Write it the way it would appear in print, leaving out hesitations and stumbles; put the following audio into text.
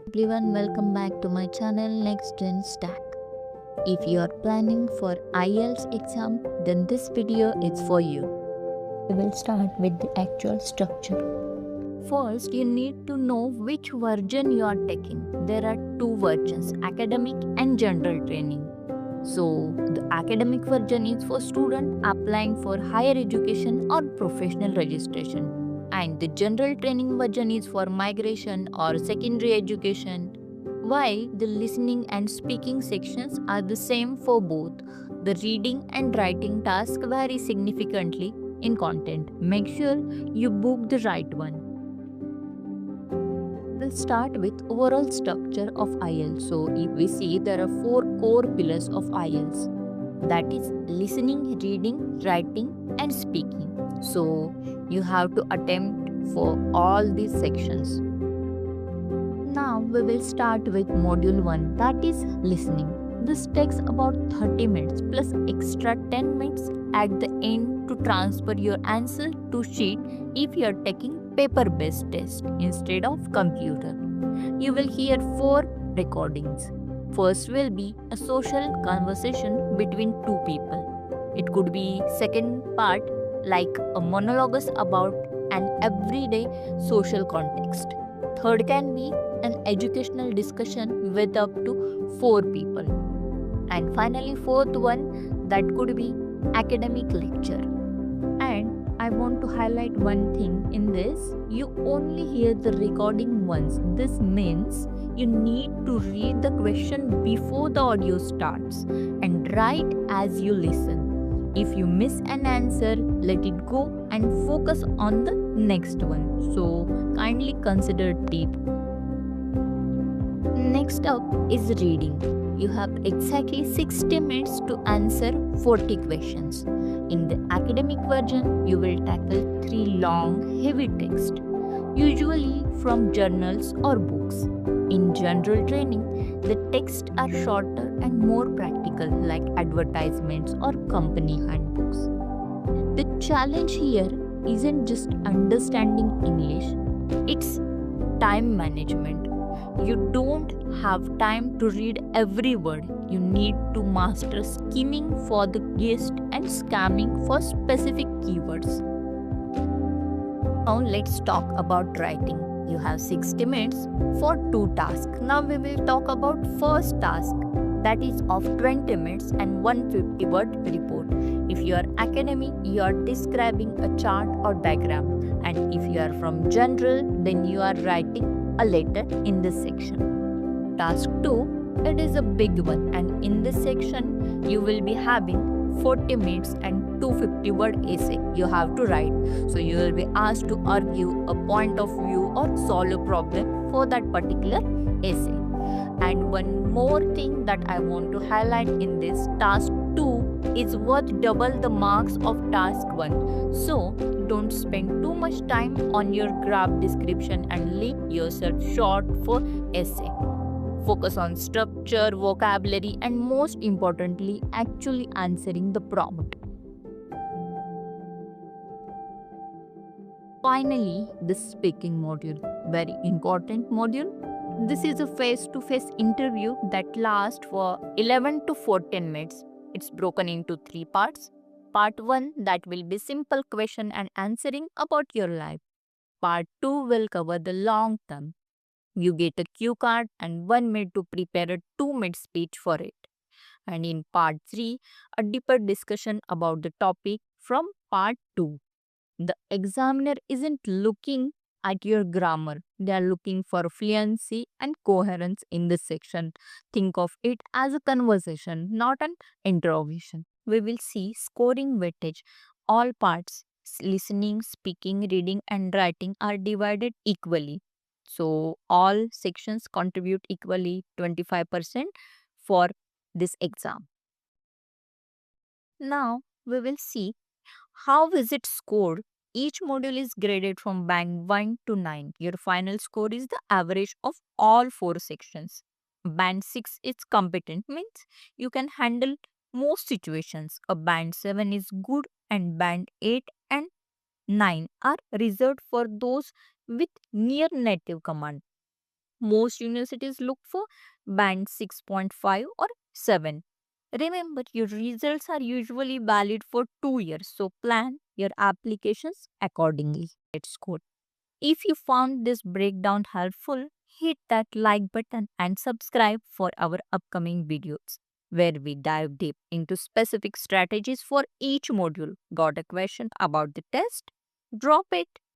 Everyone, welcome back to my channel Next Gen Stack. If you are planning for IELTS exam, then this video is for you. We will start with the actual structure. First, you need to know which version you are taking. There are two versions, academic and general training. So, the academic version is for student applying for higher education or professional registration, and the general training version is for migration or secondary education. While the listening and speaking sections are the same for both, the reading and writing tasks vary significantly in content. Make sure you book the right one. We'll start with overall structure of IELTS. So if we see, there are four core pillars of IELTS, that is listening, reading, writing and speaking. So you have to attempt for all these sections. Now we will start with module 1, that is listening. This takes about 30 minutes plus extra 10 minutes at the end to transfer your answer to sheet if you are taking paper based test instead of computer. You will hear 4 recordings. First will be a social conversation between two people. It could be second part like a monologue about an everyday social context. Third can be an educational discussion with up to 4 people. And finally, fourth one, that could be academic lecture. And I want to highlight one thing in this, you only hear the recording once. This means you need to read the question before the audio starts and write as you listen. If you miss an answer, let it go and focus on the next one. So kindly consider tip. Next up is reading. You have exactly 60 minutes to answer 40 questions. In the academic version, you will tackle 3 long, heavy texts, usually from journals or books. In general training, the texts are shorter and more practical, like advertisements or company handbooks. The challenge here isn't just understanding English, it's time management. You don't have time to read every word. You need to master skimming for the gist and scamming for specific keywords. Now let's talk about writing. You have 60 minutes for two tasks. Now we will talk about first task, that is of 20 minutes and 150 word report. If you are academic, you are describing a chart or diagram, and if you are from general, then you are writing a letter in this section. Task 2, it is a big one, and in this section you will be having 40 minutes and 250 word essay you have to write. So you will be asked to argue a point of view or solve a problem for that particular essay. And one more thing that I want to highlight in this, task 2 is worth double the marks of task 1. So don't spend too much time on your graph description and leave yourself short for essay. Focus on structure, vocabulary, and most importantly, actually answering the prompt. Finally, the speaking module, very important module. This is a face-to-face interview that lasts for 11 to 14 minutes. It's broken into 3 parts. Part 1, that will be simple question and answering about your life. Part 2 will cover the long term. You get a cue card and 1 minute to prepare a 2-minute speech for it. And in part 3, a deeper discussion about the topic from part 2. The examiner isn't looking at your grammar, they are looking for fluency and coherence in this section. Think of it as a conversation, not an interrogation. We will see scoring weightage. All parts, listening, speaking, reading, and writing, are divided equally. So, all sections contribute equally 25% for this exam. Now, we will see how is it scored. Each module is graded from band 1 to 9. Your final score is the average of all 4 sections. Band 6 is competent, means you can handle most situations. A band 7 is good, and band 8 and 9 are reserved for those with near native command. most universities look for band 6.5 or 7. Remember, your results are usually valid for 2 years, so plan your applications accordingly. Let's go. If you found this breakdown helpful, hit that like button and subscribe for our upcoming videos where we dive deep into specific strategies for each module. Got a question about the test? Drop it